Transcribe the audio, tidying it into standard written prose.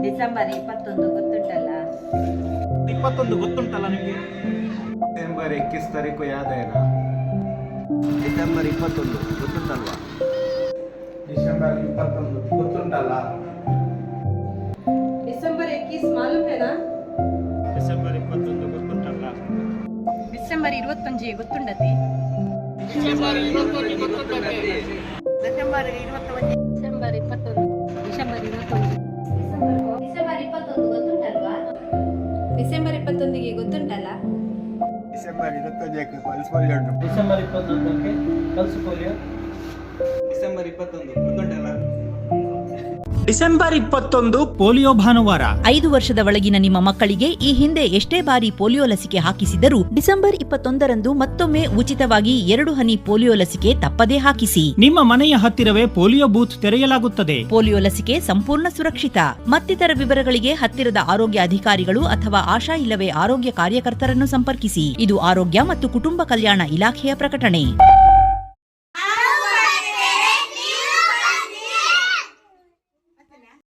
December 21 ಗೊತ್ತುಂಟಲ್ಲ. 21 ಗೊತ್ತುಂಟಲ್ಲ ನಿಮಗೆ? December 21 ತಾರೀಕು ಯಾದ है ना? ಡಿಸೆಂಬರ್ 21 ಗೊತ್ತುಂಟಲ್ವಾ? ಡಿಸೆಂಬರ್ 21 ಗೊತ್ತುಂಟಲ್ಲ? ಡಿಸೆಂಬರ್ 21 ಮಾಲೂಮ್ है ना? ಡಿಸೆಂಬರ್ 21 ಗೊತ್ತುಂಟಲ್ಲ? ಡಿಸೆಂಬರ್ 21 ಗೊತ್ತುಂಡತಿ? ಡಿಸೆಂಬರ್ 21 ಗೊತ್ತುಂಟಲ್ಲ? ಡಿಸೆಂಬರ್ 21 ಡಿಸೆಂಬರ್ 21 ಡಿಸೆಂಬರ್ 21 ಗೊತ್ತುಂಟಲ್ವಾ? ಡಿಸೆಂಬರ್ 21ಗೆ ಗೊತ್ತುಂಟಲ್ಲ? ಡಿಸೆಂಬರ್ 21ಕ್ಕೆ ಪಲ್ಸ್ ಪೋಲಿಯೋ ಉಂಟು. ಡಿಸೆಂಬರ್ 21ಕ್ಕೆ ಪಲ್ಸ್ ಪೋಲಿಯೋ. ಡಿಸೆಂಬರ್ 21 ಗೊತ್ತುಂಟಲ್ಲ? ಡಿಸೆಂಬರ್ 21 ಪೋಲಿಯೋ ಭಾನುವಾರ. 5 ವರ್ಷದ ಒಳಗಿನ ನಿಮ್ಮ ಮಕ್ಕಳಿಗೆ ಈ ಹಿಂದೆ ಎಷ್ಟೇ ಬಾರಿ ಪೋಲಿಯೋ ಲಸಿಕೆ ಹಾಕಿಸಿದರೂ ಡಿಸೆಂಬರ್ 21ರಂದು ಮತ್ತೊಮ್ಮೆ ಉಚಿತವಾಗಿ 2 ಹನಿ ಪೋಲಿಯೋ ಲಸಿಕೆ ತಪ್ಪದೇ ಹಾಕಿಸಿ. ನಿಮ್ಮ ಮನೆಯ ಹತ್ತಿರವೇ ಪೋಲಿಯೋ ಬೂತ್ ತೆರೆಯಲಾಗುತ್ತದೆ. ಪೋಲಿಯೋ ಲಸಿಕೆ ಸಂಪೂರ್ಣ ಸುರಕ್ಷಿತ. ಮತ್ತಿತರ ವಿವರಗಳಿಗೆ ಹತ್ತಿರದ ಆರೋಗ್ಯ ಅಧಿಕಾರಿಗಳು ಅಥವಾ ಆಶಾ ಇಲ್ಲವೇ ಆರೋಗ್ಯ ಕಾರ್ಯಕರ್ತರನ್ನು ಸಂಪರ್ಕಿಸಿ. ಇದು ಆರೋಗ್ಯ ಮತ್ತು ಕುಟುಂಬ ಕಲ್ಯಾಣ ಇಲಾಖೆಯ ಪ್ರಕಟಣೆ.